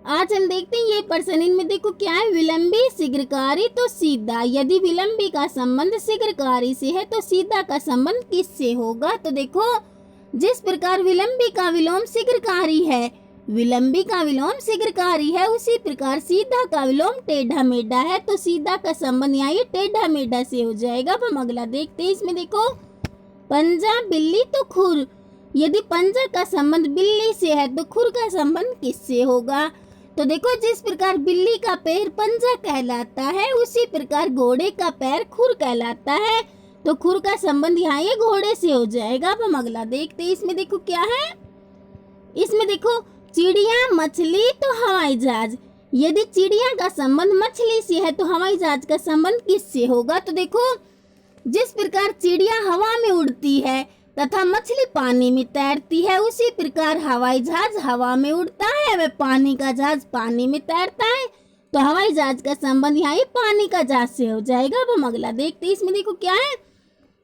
आज हम देखते हैं ये प्रश्न। इनमें देखो क्या है, विलंबी शीघ्रकारी तो सीधा। यदि विलंबी का संबंध शीघ्रकारी से है तो सीधा का संबंध किससे होगा? तो देखो, जिस प्रकार विलंबी का विलोम शीघ्रकारी है, विलंबी का विलोम शीघ्रकारी है, उसी प्रकार सीधा का विलोम टेढ़ा मेढ़ा है। तो सीधा का संबंध यहाँ ये टेढ़ा मेढ़ा से हो जाएगा। अब हम अगला देखते हैं। इसमें देखो, पंजा बिल्ली तो खुर। यदि पंजा का संबंध बिल्ली से है तो खुर का संबंध किससे होगा? तो देखो, जिस प्रकार बिल्ली का पैर पंजा कहलाता है, उसी प्रकार घोड़े का पैर खुर कहलाता है। तो खुर का संबंध यहाँ ये घोड़े से हो जाएगा। अब हम अगला देखते हैं। इसमें देखो क्या है, इसमें देखो, चिड़िया मछली तो हवाई जहाज। यदि चिड़िया का संबंध मछली से है तो हवाई जहाज का संबंध किससे होगा? तो देखो, जिस प्रकार चिड़िया हवा में उड़ती है तथा मछली पानी में तैरती है, उसी प्रकार हवाई जहाज हवा में उड़ता है व पानी का जहाज पानी में तैरता है। तो हवाई जहाज का संबंध यहाँ पानी का जहाज से हो जाएगा। अब हम अगला देखते हैं। इसमें देखो क्या है,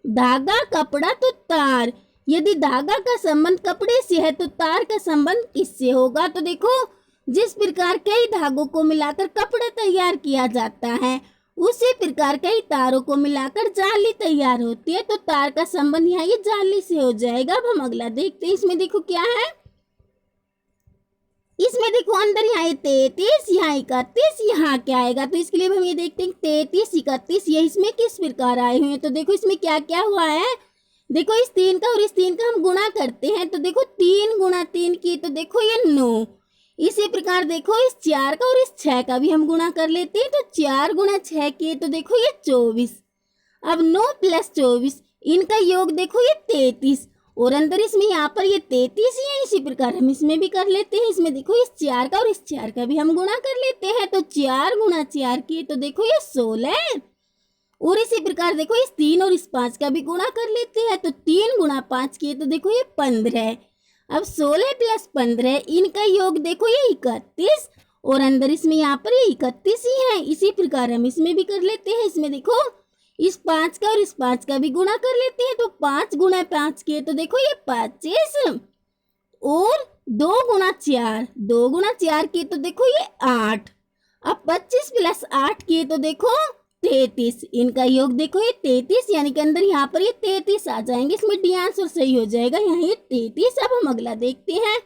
धागा कपड़ा तो तार। यदि धागा का संबंध कपड़े से है तो तार का संबंध किससे होगा? तो देखो, जिस प्रकार कई धागों को मिलाकर कपड़ा तैयार किया जाता है, उसी प्रकार कई तारों को मिलाकर जाली तैयार होती है। तो तार का संबंध यहाँ ये जाली से हो जाएगा। अब हम अगला देखते हैं। इसमें देखो क्या है, इसमें देखो अंदर यहाँ 33, यहाँ 31, यहाँ क्या आएगा? तो इसके लिए हम ये देखते हैं 33, 31 ये इसमें किस प्रकार आए हुए हैं। तो देखो इसमें क्या क्या हुआ है। देखो, इस 3 का और इस 3 का हम गुणा करते हैं तो देखो 3 गुणा 3 की, तो देखो ये 9। इसी प्रकार देखो, इस 4 का और इस 6 का भी हम गुणा कर लेते हैं तो 4 गुणा 6 किए तो देखो ये 24। अब 9 प्लस 24 इनका योग देखो ये 33, और अंदर इसमें यहाँ पर ये 33 ही है। इसी प्रकार हम इसमें भी कर लेते हैं। इसमें देखो, इस 4 का और इस 4 का भी हम गुणा कर लेते हैं तो 4 गुणा 4 किए तो देखो ये 16। और इसी प्रकार देखो, इस 3 और इस 5 का भी गुणा कर लेते हैं तो 3 गुणा 5 किए तो देखो ये 15। अब 16 प्लस 15 इनका योग देखो ये 31, और अंदर इसमें यहाँ पर ये 31 ही है। इसी प्रकार हम इसमें भी कर लेते हैं। इसमें देखो, इस 5 का और इस 5 का भी गुणा कर लेते हैं तो 5 गुणा 5 किए तो देखो ये 25, और 2 गुणा 4 किए तो देखो ये 8। अब 25 प्लस 8 किए तो देखो 33, इनका योग देखो ये 33, यानी कि अंदर यहाँ पर ये 33 आ जाएंगे। इसमें डी आंसर सही हो जाएगा, यहाँ ये 33। अब हम अगला देखते हैं।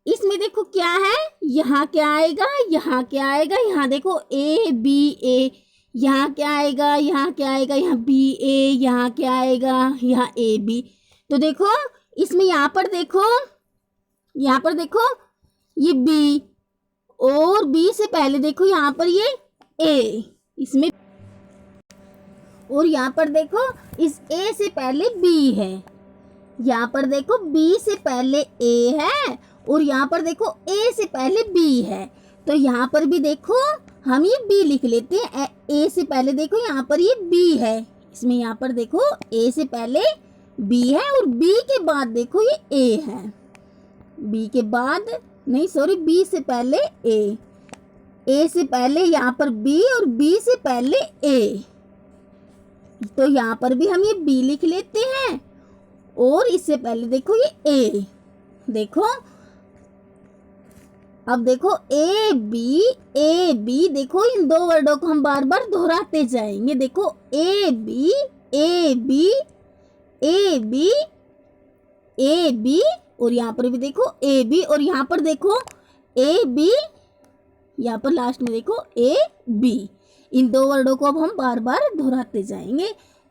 इसमें देखो क्या है, यहाँ क्या आएगा, यहाँ क्या आएगा, यहाँ देखो ए बी ए, यहाँ क्या आएगा, यहाँ क्या आएगा, यहाँ बी ए, यहाँ क्या आएगा, यहाँ ए बी। तो देखो इसमें यहाँ पर देखो ये बी, और बी से पहले देखो यहाँ पर ये ए, इसमें, और यहाँ पर देखो इस ए से पहले बी है। यहाँ पर देखो बी से पहले ए है, और यहाँ पर देखो ए से पहले बी है। तो यहाँ पर भी देखो हम ये बी लिख लेते हैं। ए से पहले देखो यहाँ पर ये बी है, इसमें यहाँ पर देखो ए से पहले बी है, और बी के बाद देखो ये ए है। बी के बाद नहीं, सॉरी, बी से पहले ए से पहले यहाँ पर बी, और बी से पहले ए। तो यहाँ पर भी हम ये बी लिख लेते हैं, और इससे पहले देखो ये ए। देखो, अब देखो ए बी, देखो इन 2 वर्डों को हम बार बार दोहराते जाएंगे। देखो ए बी ए बी, और यहाँ पर भी देखो ए बी, और यहाँ पर देखो ए बी, यहाँ पर लास्ट में देखो ए बी। इन 2 वर्डों को अब हम बार बार दोहराते जाएंगे,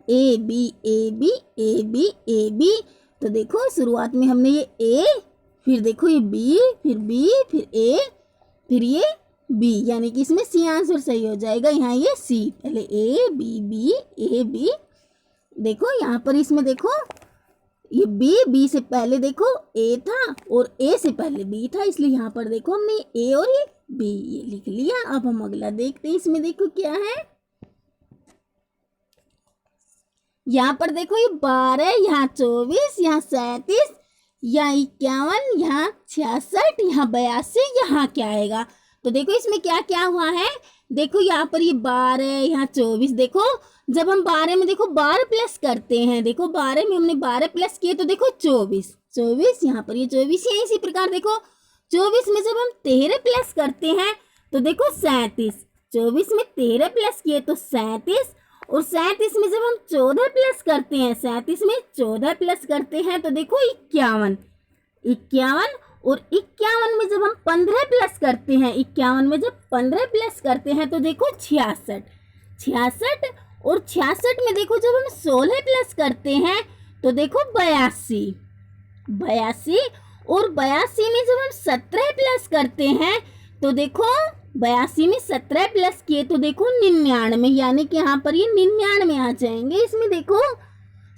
A B A B A B A B. तो देखो शुरुआत में हमने ये ए, फिर देखो ये बी, फिर बी, फिर ए, फिर ये बी, यानी कि इसमें सी आंसर सही हो जाएगा। यहाँ ये सी, पहले ए बी ए बी। देखो यहाँ पर इसमें देखो ये बी से पहले देखो ए था, और ए से पहले बी था, इसलिए यहाँ पर देखो हमने ए और ये बी ये लिख लिया। अब हम अगला देखते हैं। इसमें देखो क्या है, यहाँ पर देखो ये 12, यहाँ 24, यहाँ 37, यहाँ 51, यहाँ 66, यहाँ 82, यहाँ क्या आएगा? तो देखो इसमें क्या क्या हुआ है। देखो यहाँ पर ये 12, यहाँ 24। देखो जब हम 12 में देखो 12 प्लस करते हैं, देखो 12 में हमने 12 प्लस किए तो देखो 24, यहाँ पर ये 24 है। इसी प्रकार देखो 24 में जब हम 13 प्लस करते हैं तो देखो 37, 24 में 13 प्लस किए तो 37, और 37 में जब हम 14 प्लस करते हैं, 37 में 14 प्लस करते हैं तो देखो 51, 51, और 51 में जब हम 15 प्लस करते हैं, 51 में जब 15 प्लस करते हैं तो देखो 66, 66, और 66 में देखो जब हम 16 प्लस करते हैं तो देखो 82, 82, और 82 में जब हम 17 प्लस करते हैं तो देखो 82 में 17 प्लस किए तो देखो 99, यानी कि यहाँ पर ये 99 आ जाएंगे। इसमें देखो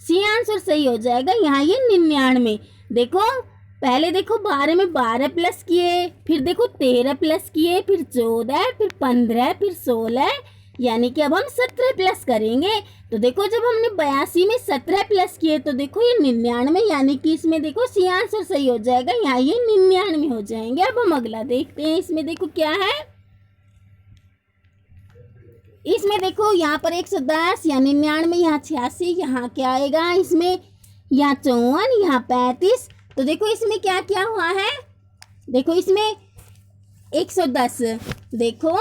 सी आंसर सही हो जाएगा, यहाँ ये 99। देखो पहले देखो 12 में 12 प्लस किए, फिर देखो 13 प्लस किए, फिर 14, फिर 15, फिर 16, यानी कि अब हम 17 प्लस करेंगे। तो देखो जब हमने 82 में 17 प्लस किए तो देखो ये 99, यानी कि इसमें देखो सी आंसर सही हो जाएगा, यहाँ ये 99 हो जाएंगे। अब हम अगला देखते हैं, इसमें देखो क्या है। इसमें देखो यहाँ पर 110, यहाँ 99, यहाँ 86, यहाँ क्या आएगा इसमें, यहाँ 54, यहाँ 35। तो देखो इसमें क्या क्या हुआ है, देखो इसमें 110, देखो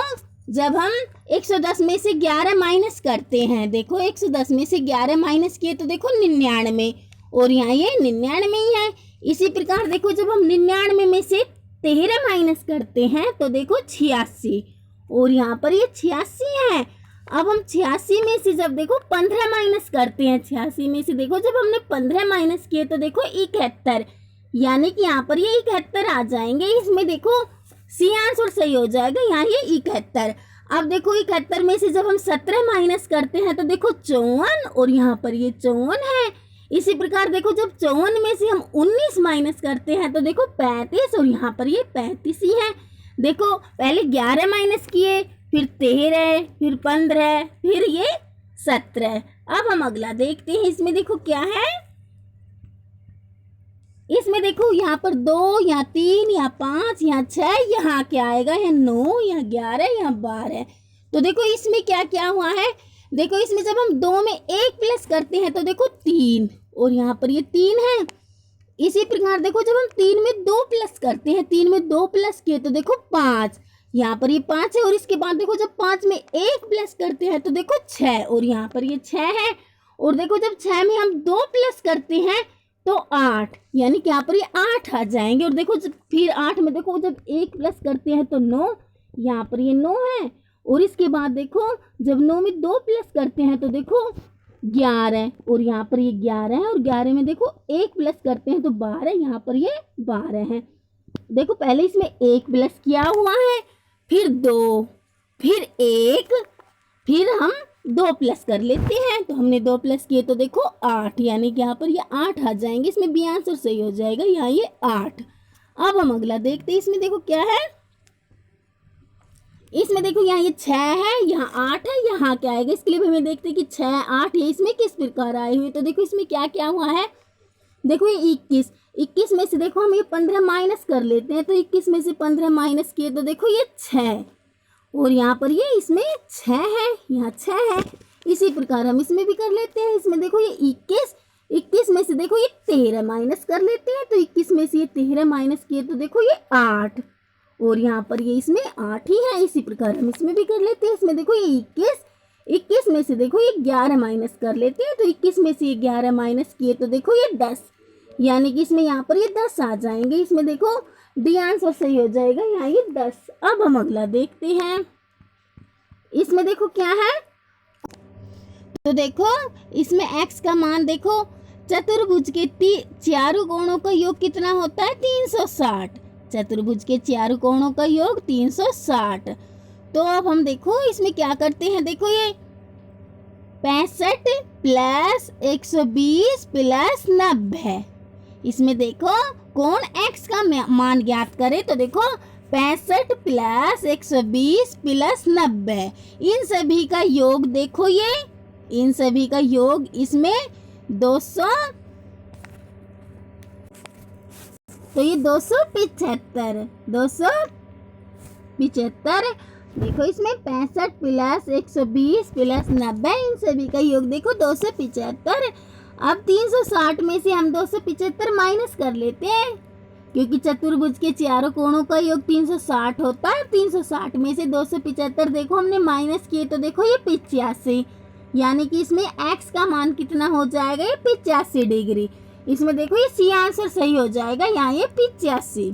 जब हम 110 में से 11 माइनस करते हैं, देखो 110 में से 11 माइनस किए तो देखो 99, और यहाँ ये 99 ही है। इसी प्रकार देखो जब हम 99 में से 13 माइनस करते हैं तो देखो 86, और यहाँ पर ये 86 है। अब हम 86 में से जब देखो 15 माइनस करते हैं, 86 में से देखो जब हमने 15 माइनस किए तो देखो 71, यानी कि यहाँ पर ये 71 आ जाएंगे। इसमें देखो सी आंसर सही हो जाएगा, यहाँ ये 71। अब देखो 71 में से जब हम 17 माइनस करते हैं तो देखो 54, और यहाँ पर ये 54 है। इसी प्रकार देखो जब 54 में से हम 19 माइनस करते हैं तो देखो 35, और यहाँ पर ये 35 ही है। देखो पहले 11 माइनस किए, फिर 13, फिर 15, फिर ये 17। अब हम अगला देखते हैं, इसमें देखो क्या है। इसमें देखो यहाँ पर 2, यहाँ 3, यहाँ 5, यहाँ 6, यहाँ क्या आएगा, यहाँ 9, यहाँ 11, यहाँ 12। तो देखो इसमें क्या क्या हुआ है, देखो इसमें जब हम 2 में 1 प्लस करते हैं तो देखो 3, और यहाँ पर ये 3 है। इसी प्रकार देखो जब हम 3 में 2 प्लस करते हैं, 3 में 2 प्लस किए तो देखो 5, यहाँ पर ये 5 है। और इसके बाद देखो जब 5 में 1 प्लस करते हैं तो देखो 6, और यहाँ पर ये 6 है। और देखो जब 6 में हम 2 प्लस करते हैं तो 8, यानी कि यहाँ पर ये 8 आ जाएंगे। और देखो फिर 8 में देखो जब 1 प्लस करते हैं तो 9, यहाँ पर ये 9 है। और इसके बाद देखो जब 9 में 2 प्लस करते हैं तो देखो 11, और यहाँ पर ये 11 है। और 11 में देखो 1 प्लस करते हैं तो 12, यहाँ पर ये 12 है। देखो पहले इसमें 1 प्लस किया हुआ है, फिर 2, फिर 1, फिर हम 2 प्लस कर लेते हैं। तो हमने 2 प्लस किए तो देखो 8, यानी कि यहाँ पर ये 8 आ जाएंगे। इसमें बी आंसर सही हो जाएगा, यहाँ ये 8। अब हम अगला देखते हैं, इसमें देखो क्या है। इसमें देखो यहाँ ये 6 है, यहाँ 8 है, यहाँ क्या आएगा। इसके लिए भी हमें देखते हैं कि 6, 8 ये इसमें किस प्रकार आए हुए। तो देखो इसमें क्या क्या हुआ है, देखो ये 21, 21 में से देखो हम ये 15 माइनस कर लेते हैं। तो 21 में से 15 माइनस किए तो देखो ये 6, और यहाँ पर ये इसमें 6 है, यहाँ 6 है। इसी प्रकार हम इसमें भी कर लेते हैं। इसमें देखो ये 21 में से देखो ये 13 माइनस कर लेते हैं। तो 21 में से ये 13 माइनस किए तो देखो ये 8, और यहाँ पर ये इसमें 8 ही है। इसी प्रकार हम इसमें भी कर लेते हैं। इसमें देखो ये 21 में से देखो ये 11 माइनस कर लेते हैं। तो 21 में से ये 11 माइनस किए तो देखो ये 10, यानी कि इसमें यहाँ पर ये 10 आ जाएंगे। इसमें देखो डी आंसर सही हो जाएगा, यहाँ ये 10। अब हम अगला देखते हैं, इसमें देखो क्या है। तो देखो इसमें x का मान देखो, चतुर्भुज के चारों कोणों का योग कितना होता है, 360। चतुर्भुज के चारों कोणों का योग 360। तो अब हम देखो इसमें क्या करते हैं, देखो ये 65 प्लस 120 प्लस 90। इसमें देखो कोण x का मान ज्ञात करे। तो देखो 65 प्लस 120 प्लस 90, इन सभी का योग देखो, ये इन सभी का योग इसमें 200, तो ये 275, 275। देखो इसमें 65 प्लस 120 प्लस 90, इन सभी का योग देखो 275। अब 360 में से हम 275 माइनस कर लेते हैं। क्योंकि चतुर्भुज के चारों कोणों का योग 360 होता है। 360 में से 275 देखो हमने माइनस किए तो देखो ये 85, यानी कि इसमें x का मान कितना हो जाएगा, ये 85 डिग्री। इसमें देखो ये सी आंसर सही हो जाएगा, यहाँ ये 85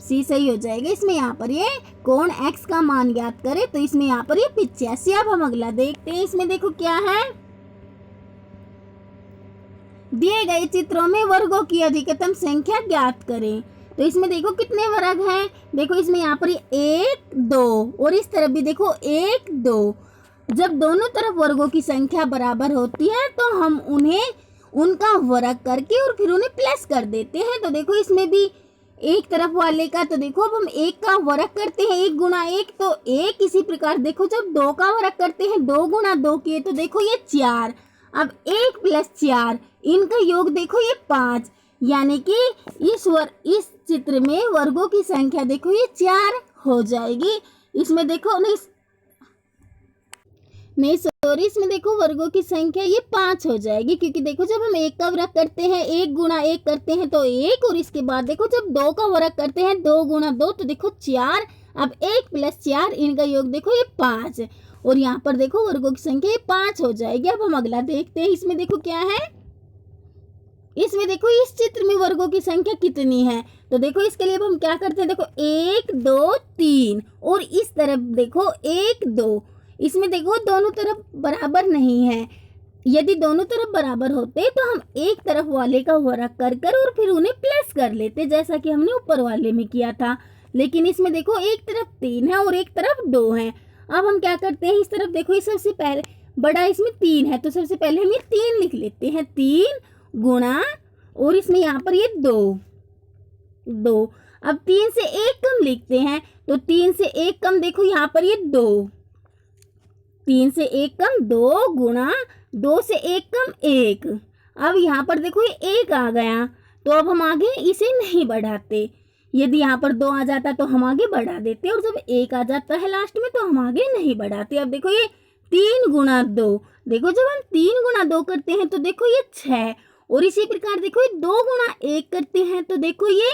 सी सही हो जाएगा। इसमें यहाँ पर ये कोण x का मान ज्ञात करें तो इसमें यहाँ पर ये 85। अब हम अगला देखते हैं। इसमें देखो क्या है, दिए गए चित्रों में वर्गों की अधिकतम संख्या ज्ञात करें। तो इसमें देखो कितने वर्ग हैं, देखो इसमें यहाँ पर 1 2 और इस तरफ भी देखो 1 2। जब दोनों तरफ वर्गों की संख्या बराबर होती है तो हम उन्हें उनका वर्ग करके और फिर उन्हें प्लस कर देते हैं। तो देखो इसमें भी एक तरफ वाले का, तो देखो अब हम 1 का वर्ग करते हैं, 1 गुणा 1 तो 1। इसी प्रकार देखो जब 2 का वर्ग करते हैं, 2 गुणा 2 किए तो देखो ये 4। अब 1 प्लस 4 इनका योग देखो ये 5, यानी कि इस चित्र में वर्गों की संख्या देखो ये 4 हो जाएगी। इसमें देखो नहीं सॉरी, इसमें देखो वर्गों की संख्या ये 5 हो जाएगी, क्योंकि देखो जब हम 1 का वर्ग करते हैं, 1 गुणा 1 करते हैं तो 1, और इसके बाद देखो जब 2 का वर्ग करते हैं, 2 गुणा 2 तो देखो 4। अब 1 प्लस 4 इनका योग देखो ये 5, और यहाँ पर देखो वर्गों की संख्या ये 5 हो जाएगी। अब हम अगला देखते हैं। इसमें देखो क्या है, इसमें देखो इस चित्र में वर्गों की संख्या कितनी है। तो देखो इसके लिए अब हम क्या करते हैं, देखो 1 2 3 और इस तरफ देखो 1 2। इसमें देखो दोनों तरफ बराबर नहीं है, यदि दोनों तरफ बराबर होते तो हम एक तरफ वाले का वर्ग कर और फिर उन्हें प्लस कर लेते, जैसा कि हमने ऊपर वाले में किया था। लेकिन इसमें देखो एक तरफ 3 है और एक तरफ 2 है। अब हम क्या करते हैं, इस तरफ देखो ये सबसे पहले बड़ा इसमें 3 है, तो सबसे पहले हम ये 3 लिख लेते हैं, 3 गुणा, और इसमें यहाँ पर ये 2। अब 3 से 1 कम लिखते हैं, तो 3 से 1 कम देखो यहाँ पर ये 2, 3 से 1 कम 2 गुणा 2 से 1 कम 1। अब यहाँ पर देखो ये 1 आ गया, तो अब हम आगे इसे नहीं बढ़ाते। यदि यहाँ पर 2 आ जाता तो हम आगे बढ़ा देते, और जब 1 आ जाता है लास्ट में तो हम आगे नहीं बढ़ाते। अब देखो ये 3 गुणा 2, देखो जब हम 3 गुणा 2 करते हैं तो देखो ये 6, और इसी प्रकार देखो ये 2 गुणा 1 करते हैं तो देखो ये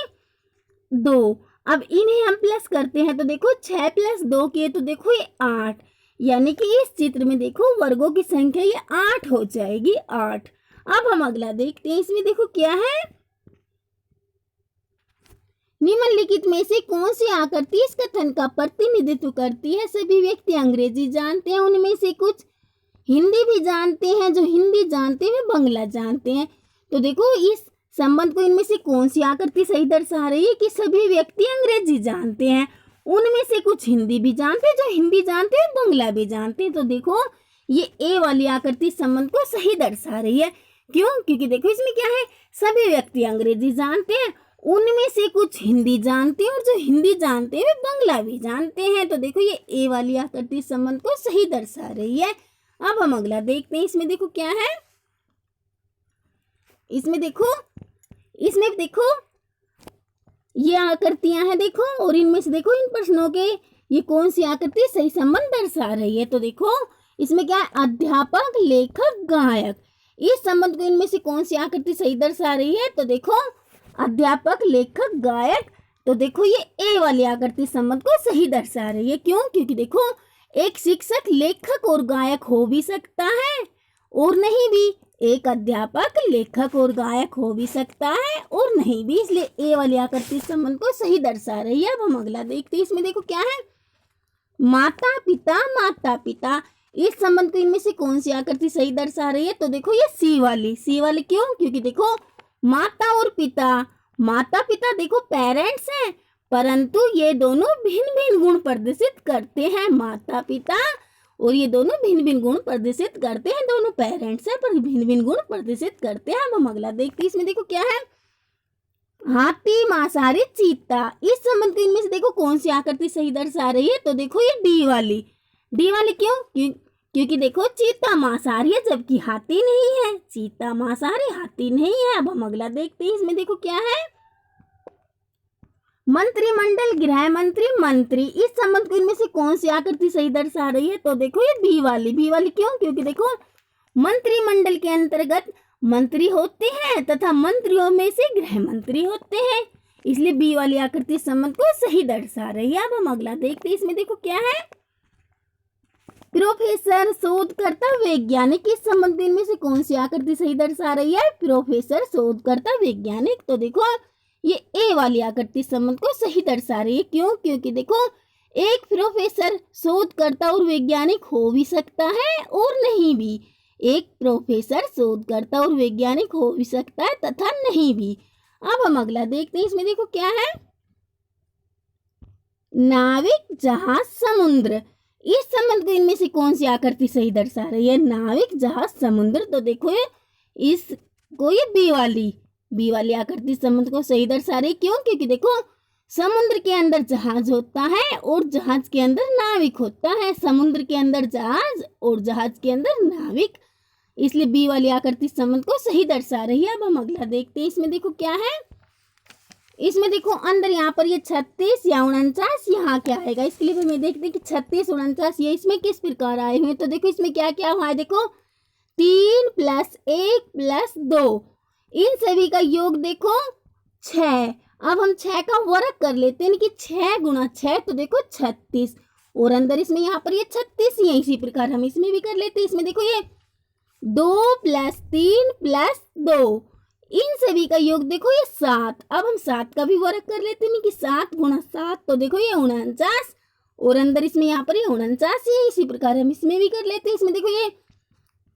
2। अब इन्हें हम प्लस करते हैं तो देखो 6 प्लस 2 किए तो देखो ये 8, यानी कि इस चित्र में देखो वर्गों की संख्या ये 8 हो जाएगी, 8। अब हम अगला देखते हैं। इसमें देखो क्या है, निम्नलिखित में से कौन सी आकृति इस कथन का प्रतिनिधित्व करती है। सभी व्यक्ति अंग्रेजी जानते हैं, उनमें से कुछ हिंदी भी जानते हैं, जो हिंदी जानते हैं वे बांग्ला जानते हैं। तो देखो इस संबंध को इनमें से कौन सी आकृति सही दर्शा रही है कि सभी व्यक्ति अंग्रेजी जानते हैं, उनमें से कुछ हिंदी भी जानते हैं, जो हिंदी जानते हैं बांग्ला भी जानते हैं। तो देखो ये ए वाली आकृति संबंध को सही दर्शा रही है। क्यों? क्योंकि देखो इसमें क्या है, सभी व्यक्ति अंग्रेजी जानते हैं, उनमें से कुछ हिंदी जानते हैं, और जो हिंदी जानते हैं वे बांग्ला भी जानते हैं। तो देखो ये ए वाली आकृति संबंध को सही दर्शा रही है। अब हम अगला देखते हैं। इसमें देखो क्या है, इसमें देखो ये आकृतियां हैं देखो, और इनमें से देखो इन प्रश्नों के ये कौन सी आकृति सही संबंध दर्शा रही है। तो देखो इसमें क्या है, अध्यापक लेखक गायक, इस संबंध को इनमें से कौन सी आकृति सही दर्शा रही है। तो देखो अध्यापक लेखक गायक, तो देखो ये ए वाली आकृति संबंध को सही दर्शा रही है। क्यों? क्योंकि देखो एक शिक्षक लेखक और गायक हो भी सकता है और नहीं भी, एक अध्यापक लेखक और गायक हो भी सकता है और नहीं भी, इसलिए ए वाली आकृति संबंध को सही दर्शा रही है। अब हम अगला देखते हैं। इसमें देखो क्या है, माता पिता, इस संबंध को इनमें से कौन सी आकृति सही दर्शा रही है। तो देखो ये सी वाली। क्यों? क्योंकि देखो माता और माता पिता देखो पेरेंट्स हैं, परंतु ये दोनों भिन्न भिन्न गुण प्रदर्शित करते हैं। माता पिता और ये दोनों भिन्न भिन्न गुण प्रदर्शित करते हैं, दोनों पेरेंट्स हैं पर भिन्न भिन्न गुण प्रदर्शित करते हैं। अब हम अगला देखते हैं। इसमें देखो क्या है, हाथी मांसाहारी चीता, इस संबंध को इनमें से देखो कौन सी आकृति सही दर्शा रही है। तो देखो ये डी वाली। क्यों? क्योंकि देखो चीता मांसाहारी है जबकि हाथी नहीं है, चीता मांसाहारी हाथी नहीं है। अब हम अगला देखते हैं। इसमें देखो क्या है, मंत्रिमंडल गृह मंत्री मंत्री, इस संबंध को इनमें से कौन सी आकृति सही दर्शा रही है। तो देखो ये बी वाली। क्यों? क्योंकि देखो मंत्रिमंडल के अंतर्गत मंत्री होते हैं तथा मंत्रियों में से गृह मंत्री होते हैं, इसलिए बी वाली आकृति इस संबंध को सही दर्शा रही है। अब हम अगला देखते हैं। इसमें देखो क्या है, प्रोफेसर, शोधकर्ता, वैज्ञानिक, इस संबंध में से कौन सी आकृति सही दर्शा रही है? प्रोफेसर, शोधकर्ता, वैज्ञानिक। तो देखो ये ए वाली आकृति इस संबंध को सही दर्शा रही है। क्यों? क्योंकि देखो एक प्रोफेसर शोधकर्ता और वैज्ञानिक हो भी सकता है और नहीं भी। एक प्रोफेसर शोधकर्ता और वैज्ञानिक हो भी सकता है तथा नहीं भी। अब हम अगला देखते हैं। इसमें देखो क्या है, नाविक, जहाज, समुद्र, इस संबंध को इनमें से कौन सी आकृति सही दर्शा रही है? नाविक, जहाज, समुद्र। तो देखो इसको ये बी वाली आकृति संबंध को सही दर्शा रही है। क्यों? क्योंकि देखो समुद्र के अंदर जहाज होता है और जहाज के अंदर नाविक होता है। समुद्र के अंदर जहाज और जहाज के अंदर नाविक, इसलिए बी वाली आकृति संबंध को सही दर्शा रही है। अब हम अगला देखते हैं। इसमें देखो क्या है, इसमें देखो अंदर यहाँ पर ये 36 या 49 यहाँ क्या आएगा? इसके लिए हमें देखते हैं कि 36 49 ये इसमें किस प्रकार आए हुए हैं। तो देखो इसमें क्या क्या हुआ है, देखो 3 + 1 + 2, इन सभी का योग देखो 6। अब हम 6 का वर्ग कर लेते हैं कि 6 × 6, तो देखो 36, और अंदर इसमें यहाँ पर ये 36 ही है। इसी प्रकार हम इसमें भी कर लेते हैं। इसमें देखो ये 2 + 3 + 2, इन सभी का योग देखो ये 7। अब हम 7 का भी वर्ग कर लेते हैं कि 7 × 7, तो देखो ये 49, और अंदर इसमें यहाँ पर ये 49 ही है। इसी प्रकार हम इसमें भी कर लेते हैं। इसमें देखो ये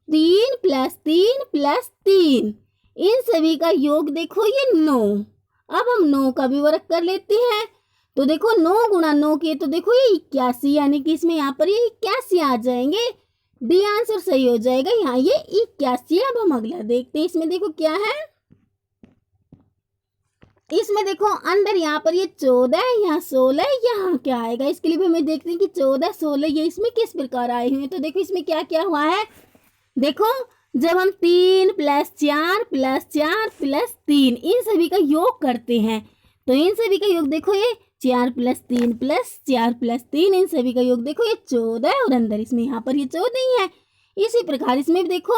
3 + 3 + 3, इन सभी का योग देखो ये 9। अब हम 9 का भी वर्ग कर लेते हैं, तो देखो 9 × 9 के, तो देखो ये 81, यानी कि इसमें यहाँ पर ये 81 आ जाएंगे। डी आंसर सही हो जाएगा, यहाँ ये 81। अब हम अगला देखते हैं। इसमें देखो क्या है, इसमें देखो अंदर यहाँ पर ये 14, यहाँ 16, यहाँ क्या आएगा? इसके लिए भी हमें देखते हैं कि 14 16 ये इसमें किस प्रकार आए हुए हैं। तो देखो इसमें क्या क्या हुआ है, देखो जब हम 3 + 4 + 4 + 3 इन सभी का योग करते हैं, तो इन सभी का योग देखो ये 4 + 3 + 4 + 3, इन सभी का योग देखो ये 14, और अंदर इसमें यहाँ पर ये 14 ही है। इसी प्रकार इसमें भी देखो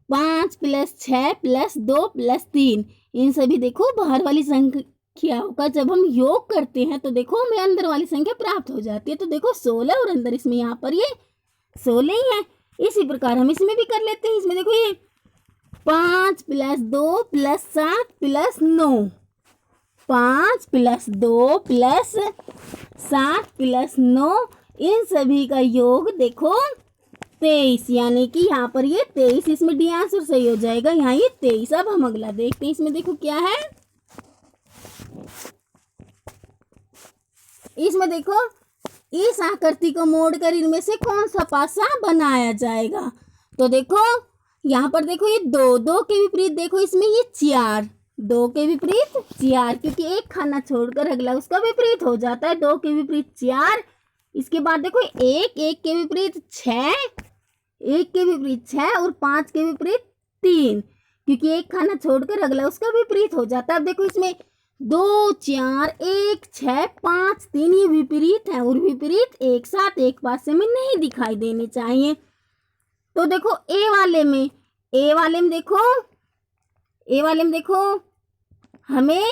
5 + 6 + 2 + 3, इन सभी देखो बाहर वाली संख्याओं का जब हम योग करते हैं तो देखो हमें अंदर वाली संख्या प्राप्त हो जाती है। तो देखो 16, और अंदर इसमें यहाँ पर ये 16 ही है। इसी प्रकार हम इसमें भी कर लेते हैं। इसमें देखो ये 5 + 2 + 7 + 9, 5 + 2 + 7 + 9, इन सभी का योग देखो 23, यानी कि यहाँ पर ये 23, इसमें डी आंसर सही हो जाएगा, यहाँ ये 23। अब हम अगला देखते हैं। इसमें देखो क्या है, इसमें देखो इस आकृति को मोड़कर इनमें से कौन सा पासा बनाया जाएगा? तो देखो यहाँ पर देखो ये 2 के विपरीत देखो इसमें ये 4, 2 के विपरीत 4, क्योंकि एक खाना छोड़कर अगला उसका विपरीत हो जाता है। 2 के विपरीत 4, इसके बाद देखो 1 के विपरीत 6, 1 के विपरीत 6, और 5 के विपरीत 3, क्योंकि एक खाना छोड़कर अगला उसका विपरीत हो जाता है। अब देखो इसमें 2 4 1 6 5 3 ये विपरीत है, और विपरीत एक साथ एक पासे में नहीं दिखाई देने चाहिए। तो देखो ए वाले में देखो हमें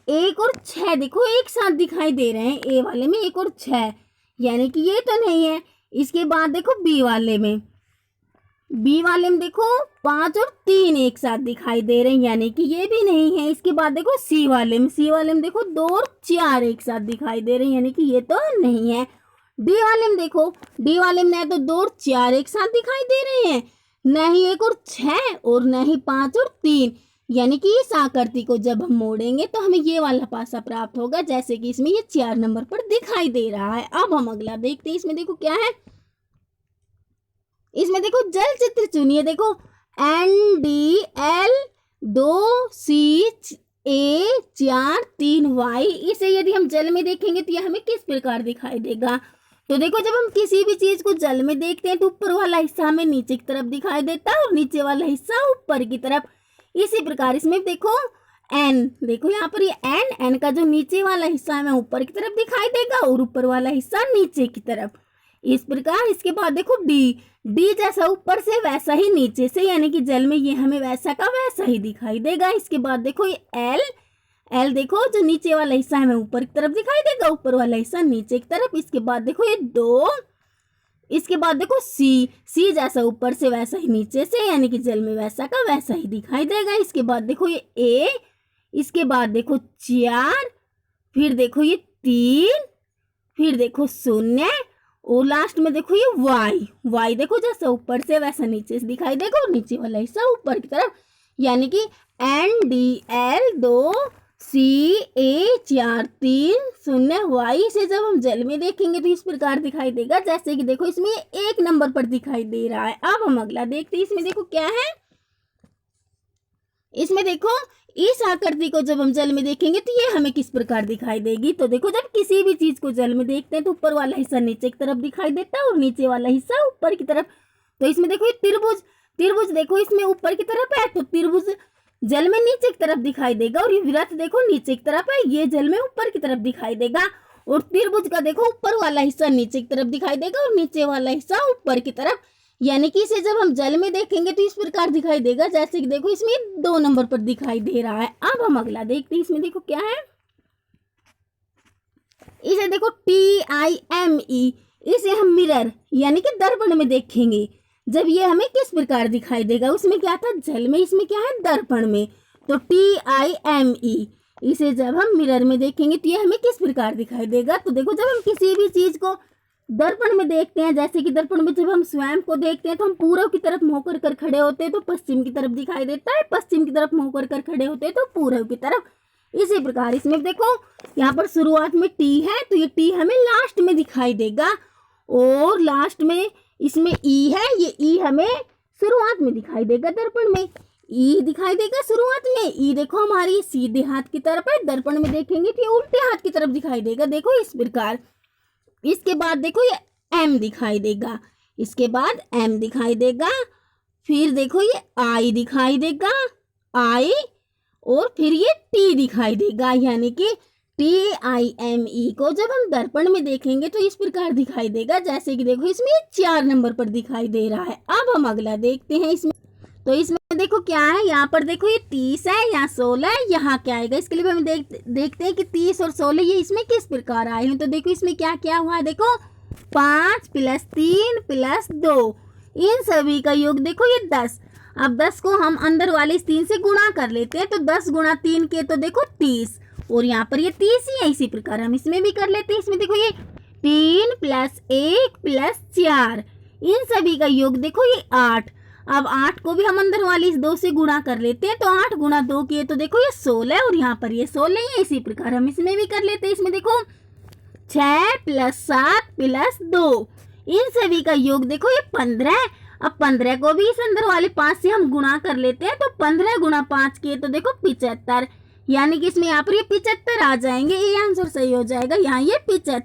1 और 6 देखो एक साथ दिखाई दे रहे हैं। ए वाले में 1 और 6, यानी कि ये तो नहीं है। इसके बाद देखो बी वाले में देखो 5 और 3 एक साथ दिखाई दे रहे हैं, यानी कि ये भी नहीं है। इसके बाद देखो सी वाले में देखो 2 और 4 एक साथ दिखाई दे रहे हैं, यानी कि ये तो नहीं है। डी वाले में देखो, न तो 2 और 4 एक साथ दिखाई दे रहे हैं, न ही 1 और 6, और न ही 5 और 3, यानी कि इस आकृति को जब हम मोड़ेंगे तो हमें ये वाला पासा प्राप्त होगा, जैसे कि इसमें ये 4 नंबर पर दिखाई दे रहा है। अब हम अगला देखते हैं। इसमें देखो क्या है, इसमें देखो जल चित्र चुनिए। देखो NDL 2CA4 3Y, इसे यदि हम जल में देखेंगे तो यह हमें किस प्रकार दिखाई देगा? तो देखो जब हम किसी भी चीज को जल में देखते हैं तो ऊपर वाला हिस्सा हमें नीचे की तरफ दिखाई देता है और नीचे वाला हिस्सा ऊपर की तरफ। इसी प्रकार इसमें देखो N, देखो यहाँ पर ये N का जो नीचे वाला हिस्सा हमें ऊपर की तरफ दिखाई देगा और ऊपर वाला हिस्सा नीचे की तरफ। इस प्रकार इसके बाद देखो D जैसा ऊपर से वैसा ही नीचे से, यानी कि जल में ये हमें वैसा का वैसा ही दिखाई देगा। इसके बाद देखो ये एल देखो जो नीचे वाला हिस्सा हमें ऊपर की तरफ दिखाई देगा, ऊपर वाला हिस्सा नीचे की तरफ। इसके बाद देखो ये 2, इसके बाद देखो सी जैसा ऊपर से वैसा ही नीचे से, यानी कि जल में वैसा का वैसा ही दिखाई देगा। इसके बाद देखो ये ए, इसके बाद देखो 4, फिर देखो ये 3, फिर देखो 0 और लास्ट में देखो ये वाई देखो जैसा ऊपर से वैसा नीचे से दिखाई देगा और नीचे वाला हिस्सा ऊपर की तरफ, यानी कि NDL 2 CA 4 3 0 वाई से जब हम जल में देखेंगे तो इस प्रकार दिखाई देगा, जैसे कि देखो इसमें 1 नंबर पर दिखाई दे रहा है। अब हम अगला देखते हैं, इसमें देखो क्या है। इसमें देखो इस आकृति को जब हम जल में देखेंगे तो ये हमें किस प्रकार दिखाई देगी। तो देखो जब किसी भी चीज को जल में देखते हैं तो ऊपर वाला हिस्सा नीचे की तरफ दिखाई देता है और नीचे वाला हिस्सा ऊपर की तरफ। तो इसमें देखो ये त्रिभुज देखो इसमें ऊपर की तरफ है, तो त्रिभुज जल में नीचे की तरफ दिखाई देगा और ये वृत्त देखो नीचे की तरफ है, ये जल में ऊपर की तरफ दिखाई देगा। और त्रिभुज का देखो ऊपर वाला हिस्सा नीचे की तरफ दिखाई देगा और नीचे वाला हिस्सा ऊपर की तरफ, यानी कि इसे जब हम जल में देखेंगे तो इस प्रकार दिखाई देगा, जैसे कि देखो इसमें 2 नंबर पर दिखाई दे रहा है। अब हम अगला देखते हैं, इसमें देखो क्या है। इसे देखो TIME, इसे हम मिरर यानी कि दर्पण में देखेंगे जब ये हमें किस प्रकार दिखाई देगा। उसमें क्या था जल में, इसमें क्या है दर्पण में। तो TIME, इसे जब हम मिरर में देखेंगे तो ये हमें किस प्रकार दिखाई देगा। तो देखो जब हम किसी भी चीज को दर्पण में देखते हैं, जैसे कि दर्पण में जब हम स्वयं को देखते हैं तो हम पूर्व की तरफ मुंह कर खड़े होते हैं तो पश्चिम की तरफ दिखाई देता है, पश्चिम की तरफ मुंह कर खड़े होते हैं तो पूर्व की तरफ। इसी प्रकार इसमें देखो यहाँ पर शुरुआत में टी है तो ये टी हमें लास्ट में दिखाई देगा और लास्ट में इसमें ई है, ये ई हमें शुरुआत में दिखाई देगा दर्पण में, ई दिखाई देगा शुरुआत में। ई देखो हमारी सीधे हाथ की तरफ है, दर्पण में देखेंगे तो ये उल्टे हाथ की तरफ दिखाई देगा, देखो इस प्रकार। इसके बाद देखो ये एम दिखाई देगा, इसके बाद एम दिखाई देगा, फिर देखो ये आई दिखाई देगा, आई, और फिर ये टी दिखाई देगा, यानी कि TIME को जब हम दर्पण में देखेंगे तो इस प्रकार दिखाई देगा, जैसे कि देखो इसमें 4 नंबर पर दिखाई दे रहा है। अब हम अगला देखते हैं इसमें। तो इसमें देखो क्या है, यहाँ पर देखो ये 30 है, यहाँ 16 है, यहाँ क्या आएगा। इसके लिए हम देखते हैं कि 30 और 16 ये इसमें किस प्रकार आए हैं। तो देखो इसमें क्या क्या हुआ है, देखो 5 + 3 + 2, इन सभी का योग देखो ये 10। अब 10 को हम अंदर वाले इस 3 से गुणा कर लेते हैं, तो 10 × 3 के तो देखो 30, और यहाँ पर ये 30 ही है। इसी प्रकार हम इसमें भी कर लेते हैं। इसमें देखो ये 3 + 1 + 4, इन सभी का योग देखो ये 8। अब 8 को भी हम अंदर वाली इस 2 से गुणा कर लेते हैं, तो 8 × 2 किए तो देखो ये 16 और यहाँ पर ये 16 ही है। इसी प्रकार हम इसमें भी कर लेते हैं। इसमें देखो 6 + 7 + 2, इन सभी का योग देखो ये 15। अब 15 को भी इस अंदर वाले 5 से हम गुणा कर लेते हैं, तो 15 × 5 किए तो देखो 75, यानी कि इसमें यहाँ पर ये 75 आ जाएंगे, ये आंसर सही हो जाएगा, यहाँ ये 75।